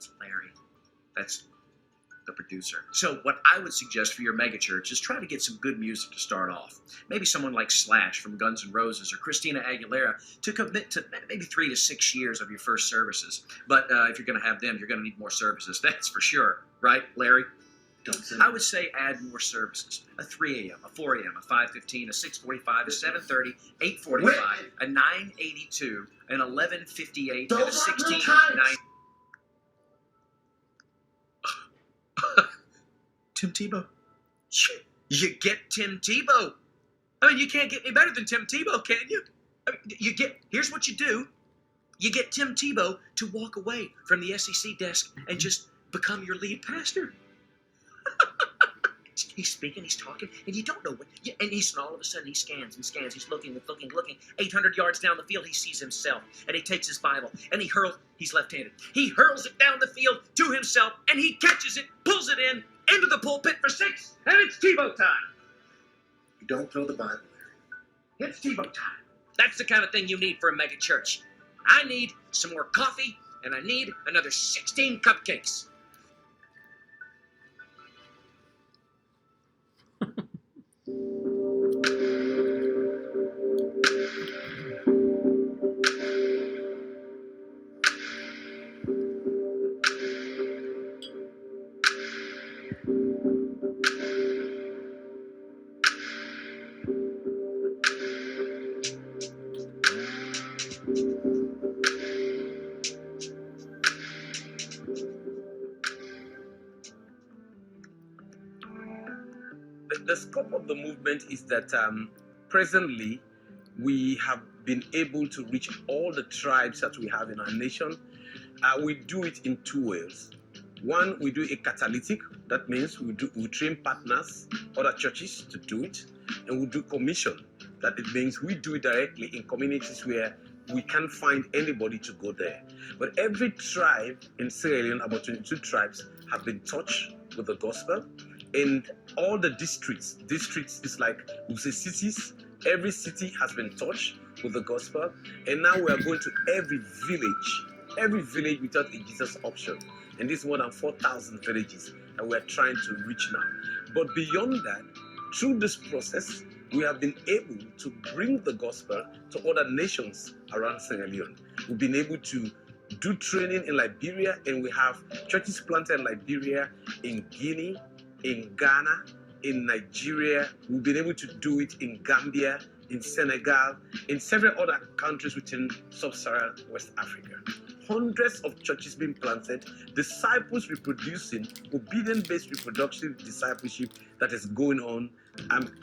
That's Larry. That's the producer. So what I would suggest for your megachurch is try to get some good music to start off. Maybe someone like Slash from Guns N' Roses or Christina Aguilera to commit to maybe 3 to 6 years of your first services. But if you're going to have them, you're going to need more services. That's for sure. Right, Larry? I would say add more services. A 3 a.m., a 4 a.m., a 5:15, a 6:45, a 7:30, 8:45, a 9:82, an 11:58, and a 16:09. Tim Tebow. You get Tim Tebow. I mean, you can't get any better than Tim Tebow, can you? I mean, here's what you do. You get Tim Tebow to walk away from the SEC desk and just become your lead pastor. He's speaking, he's talking, and you don't know what. And all of a sudden he scans and scans. He's looking. 800 yards down the field, he sees himself, and he takes his Bible, and he's left-handed. He hurls it down the field to himself, and he catches it, pulls it into the pulpit for 6, and it's Tebow time. You don't throw the Bible there. It's Tebow time. That's the kind of thing you need for a mega church. I need some more coffee, and I need another 16 cupcakes. The scope of the movement is that presently we have been able to reach all the tribes that we have in our nation. We do it in 2 ways. One, we do a catalytic. That means we train partners, other churches to do it, and we do commission. That it means we do it directly in communities where we can't find anybody to go there. But every tribe in Sierra Leone, about 22 tribes, have been touched with the gospel. In all the districts is like, we say cities, every city has been touched with the gospel. And now we are going to every village without a Jesus option. And this is more than 4,000 villages that we are trying to reach now. But beyond that, through this process, we have been able to bring the gospel to other nations around Sierra Leone. We've been able to do training in Liberia, and we have churches planted in Liberia, in Guinea, in Ghana, in Nigeria. We've been able to do it in Gambia, in Senegal, in several other countries within sub-Saharan West Africa. Hundreds of churches being planted, disciples reproducing, obedient-based reproductive discipleship that is going on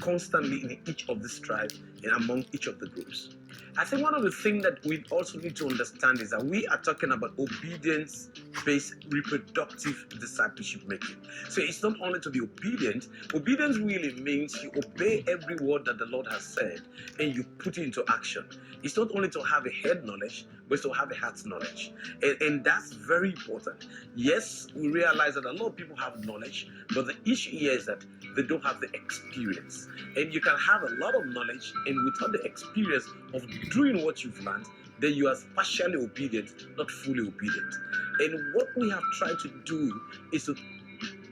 constantly in each of these tribes and among each of the groups. I think one of the things that we also need to understand is that we are talking about obedience-based reproductive discipleship making. So it's not only to be obedient. Obedience really means you obey every word that the Lord has said and you put it into action. It's not only to have a head knowledge, but to have a heart knowledge. And that's very important. Yes, we realize that a lot of people have knowledge, but the issue here is that they don't have the experience. And you can have a lot of knowledge, and without the experience of doing what you've learned, then you are partially obedient, not fully obedient. And what we have tried to do is to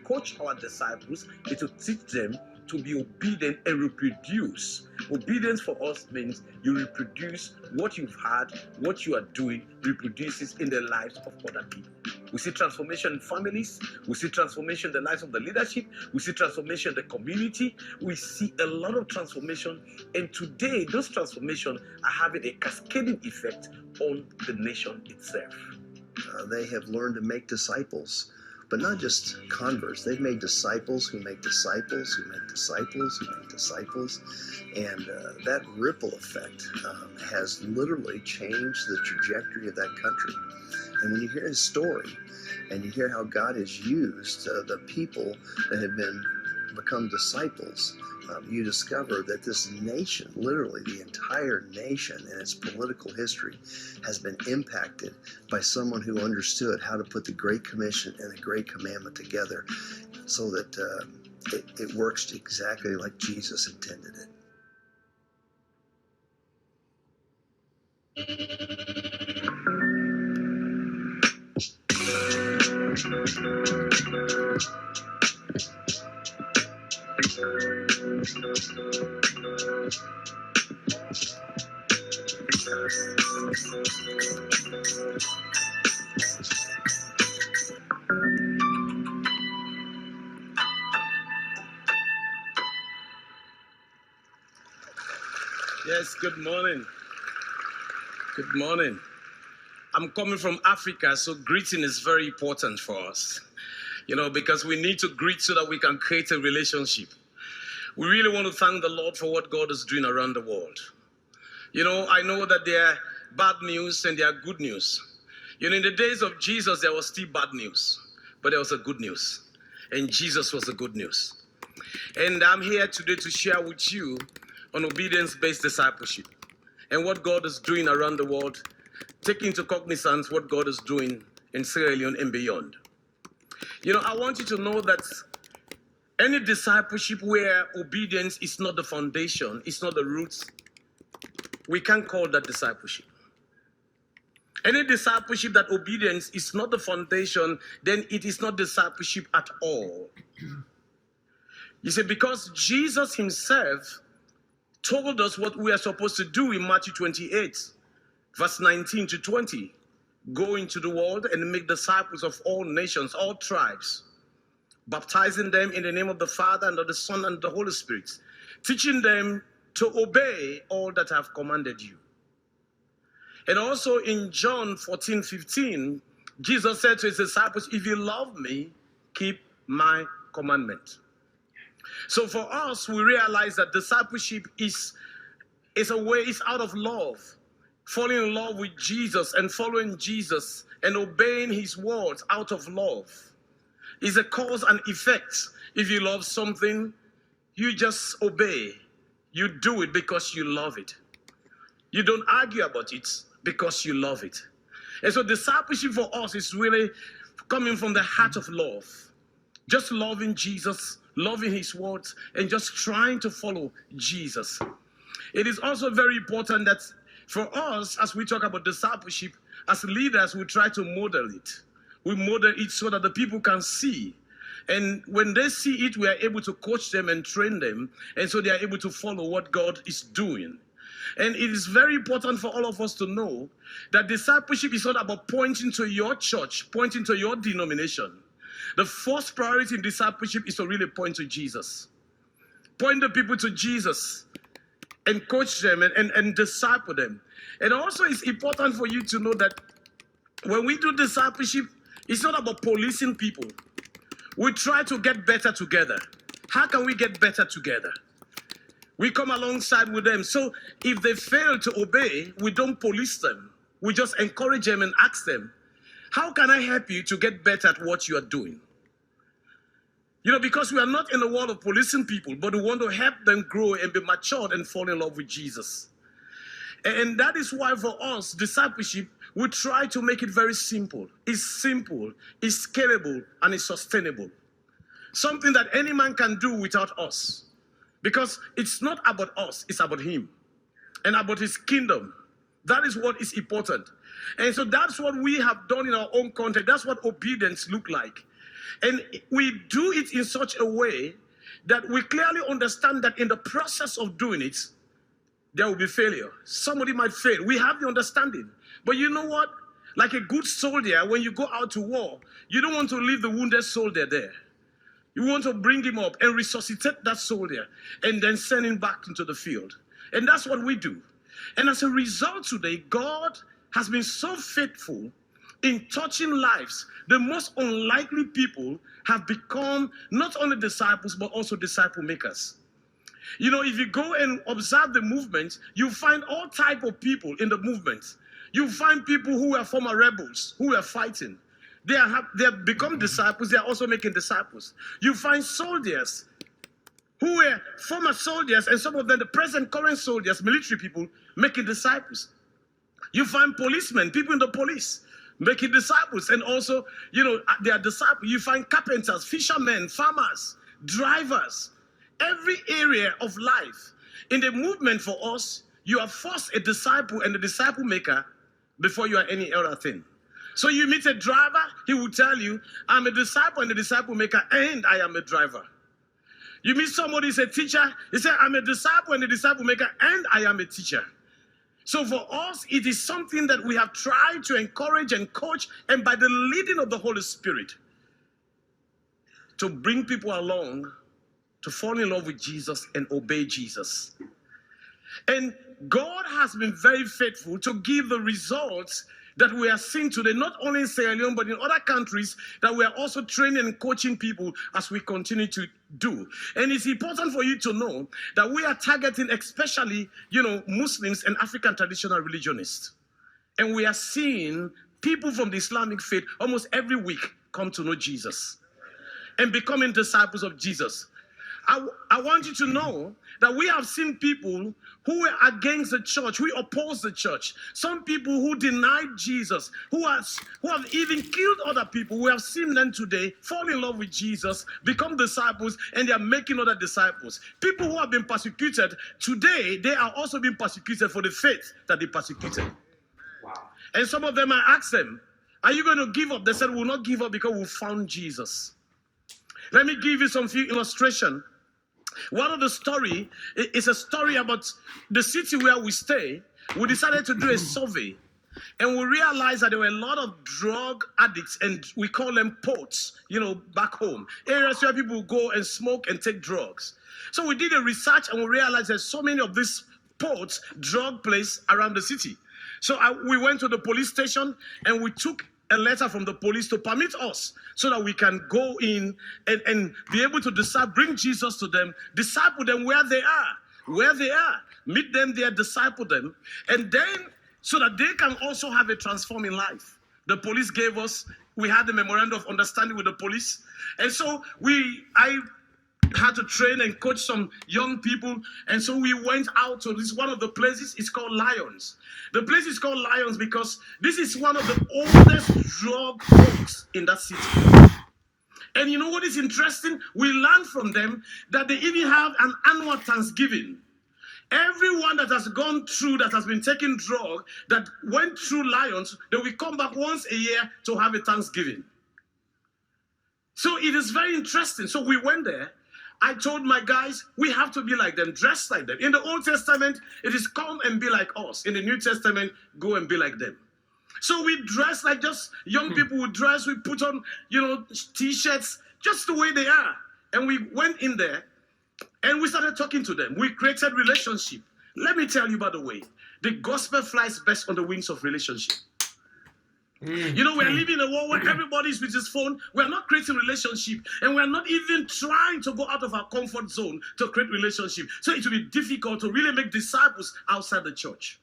coach our disciples, is to teach them to be obedient and reproduce. Obedience for us means you reproduce what you've had, what you are doing, reproduces in the lives of other people. We see transformation in families. We see transformation in the lives of the leadership. We see transformation in the community. We see a lot of transformation. And today, those transformations are having a cascading effect on the nation itself. They have learned to make disciples, but not just converts. They've made disciples who make disciples who make disciples who make disciples. And that ripple effect has literally changed the trajectory of that country. And when you hear his story and you hear how God has used the people that have become disciples, you discover that this nation, literally the entire nation and its political history, has been impacted by someone who understood how to put the Great Commission and the Great Commandment together so that it works exactly like Jesus intended it. Yes, good morning. Good morning. I'm coming from Africa, so greeting is very important for us. Because we need to greet so that we can create a relationship. We really want to thank the Lord for what God is doing around the world. I know that there are bad news and there are good news. In the days of Jesus, there was still bad news, but there was a good news. And Jesus was the good news. And I'm here today to share with you on obedience-based discipleship and what God is doing around the world, taking into cognizance what God is doing in Sierra Leone and beyond. I want you to know that any discipleship where obedience is not the foundation, it's not the roots, we can't call that discipleship. Any discipleship that obedience is not the foundation, then it is not discipleship at all. You see, because Jesus himself told us what we are supposed to do in Matthew 28, verse 19 to 20. Go into the world and make disciples of all nations, all tribes, baptizing them in the name of the Father and of the Son and the Holy Spirit, teaching them to obey all that I have commanded you. And also in John 14:15, Jesus said to his disciples, if you love me, keep my commandment. So for us, we realize that discipleship is a way, it's out of love. Falling in love with Jesus and following Jesus and obeying his words out of love is a cause and effect. If you love something, you just obey. You do it because you love it. You don't argue about it because you love it. And so discipleship for us is really coming from the heart of love. Just loving Jesus, loving his words, and just trying to follow Jesus. It is also very important that for us, as we talk about discipleship, as leaders, we try to model it. We model it so that the people can see. And when they see it, we are able to coach them and train them. And so they are able to follow what God is doing. And it is very important for all of us to know that discipleship is not about pointing to your church, pointing to your denomination. The first priority in discipleship is to really point to Jesus. Point the people to Jesus and coach them and disciple them. And also it's important for you to know that when we do discipleship, it's not about policing people. We try to get better together. How can we get better together? We come alongside with them. So if they fail to obey, we don't police them. We just encourage them and ask them, how can I help you to get better at what you are doing? Because we are not in the world of policing people, but we want to help them grow and be matured and fall in love with Jesus. And that is why for us, discipleship, we try to make it very simple. It's scalable, and it's sustainable. Something that any man can do without us. Because it's not about us, it's about him and about his kingdom. That is what is important. And so that's what we have done in our own context. That's what obedience looks like. And we do it in such a way that we clearly understand that in the process of doing it, there will be failure. Somebody might fail. We have the understanding. But you know what? Like a good soldier, when you go out to war, you don't want to leave the wounded soldier there. You want to bring him up and resuscitate that soldier and then send him back into the field. And that's what we do. And as a result today, God has been so faithful in touching lives. The most unlikely people have become not only disciples, but also disciple makers. If you go and observe the movement, you find all type of people in the movement. You find people who were former rebels, who were fighting. They have become disciples. They are also making disciples. You find soldiers who were former soldiers, and some of them, the present current soldiers, military people, making disciples. You find policemen, people in the police, making disciples. And also, they are disciples. You find carpenters, fishermen, farmers, drivers. Every area of life. In the movement for us, you are first a disciple and a disciple maker before you are any other thing. So you meet a driver, he will tell you, I'm a disciple and a disciple maker, and I am a driver. You meet somebody who's a teacher, he said, I'm a disciple and a disciple maker, and I am a teacher. So for us, it is something that we have tried to encourage and coach, and by the leading of the Holy Spirit, to bring people along to fall in love with Jesus and obey Jesus. And God has been very faithful to give the results that we are seeing today, not only in Sierra Leone, but in other countries, that we are also training and coaching people as we continue to do. And it's important for you to know that we are targeting especially, Muslims and African traditional religionists. And we are seeing people from the Islamic faith almost every week come to know Jesus and becoming disciples of Jesus. I want you to know that we have seen people who were against the church, who opposed the church. Some people who denied Jesus, who have even killed other people. We have seen them today fall in love with Jesus, become disciples, and they are making other disciples. People who have been persecuted, today they are also being persecuted for the faith that they persecuted. Wow. And some of them, I asked them, are you going to give up? They said, we will not give up because we found Jesus. Let me give you some few illustrations. One of the story is a story about the city where we stay. We decided to do a survey, and we realized that there were a lot of drug addicts, and we call them pots, back home. Areas where people go and smoke and take drugs. So we did a research, and we realized there's so many of these pots, drug place around the city. So we went to the police station, and we took a letter from the police to permit us so that we can go in and be able to bring Jesus to them, disciple them where they are, meet them there, disciple them, and then so that they can also have a transforming life. The police we had a memorandum of understanding with the police, and so I had to train and coach some young people, and so we went out to one of the places. It's called Lions. The place is called Lions because this is one of the oldest drug courts in that city. And you know what is interesting? We learned from them that they even have an annual Thanksgiving. Everyone that has gone through, that has been taking drug, that went through Lions, they will come back once a year to have a Thanksgiving. So it is very interesting. So we went there. I told my guys, we have to be like them, dress like them. In the Old Testament, it is come and be like us. In the New Testament, go and be like them. So we dress like just young people would dress. We put on, T-shirts, just the way they are. And we went in there and we started talking to them. We created relationship. Let me tell you, by the way, the gospel flies best on the wings of relationship. We are living in a world where everybody's with his phone. We're not creating relationship, and we're not even trying to go out of our comfort zone to create relationship. So it will be difficult to really make disciples outside the church.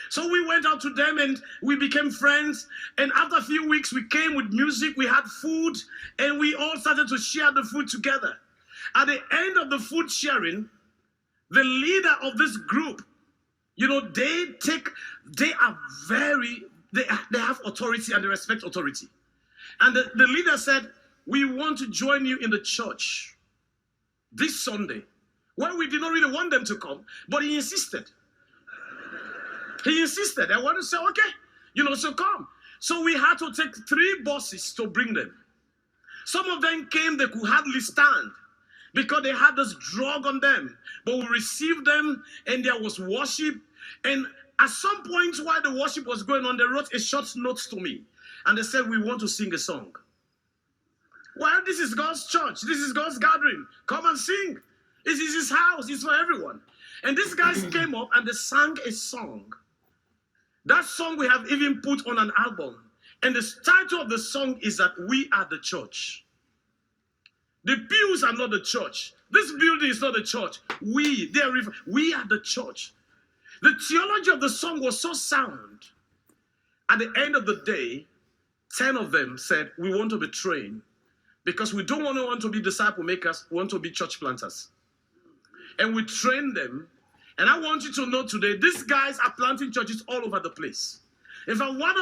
So we went out to them and we became friends. And after a few weeks, we came with music, we had food, and we all started to share the food together. At the end of the food sharing, the leader of this group, they have authority and they respect authority. And the leader said, we want to join you in the church this Sunday. Well, we did not really want them to come, but he insisted. I want to say, okay, so come. So we had to take 3 buses to bring them. Some of them came, they could hardly stand because they had this drug on them. But we received them and there was worship. And at some point while the worship was going on, they wrote a short note to me. And they said, we want to sing a song. Well, this is God's church. This is God's gathering. Come and sing. This is his house. It's for everyone. And these guys came up and they sang a song. That song we have even put on an album. And the title of the song is that we are the church. The pews are not the church. This building is not the church. We are the church. The theology of the song was so sound. At the end of the day, 10 of them said, we want to be trained because we don't want to be disciple makers, we want to be church planters. And we trained them. And I want you to know today, these guys are planting churches all over the place. In fact, one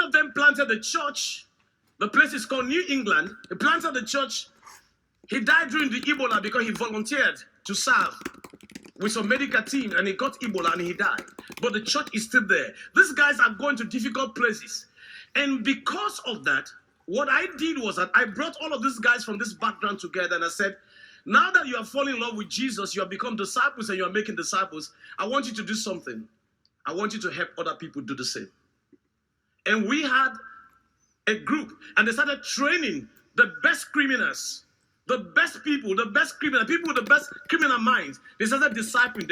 of them planted a church. The place is called New England. He planted the church. He died during the Ebola because he volunteered to serve. with some medical team and he got Ebola and he died. But the church is still there. These guys are going to difficult places. And because of that, what I did was that I brought all of these guys from this background together and I said, now that you are falling in love with Jesus, you have become disciples and you are making disciples, I want you to do something. I want you to help other people do the same. And we had a group and they started training the best criminals, the best people, the best criminals, people with the best criminal minds. They started discipling them.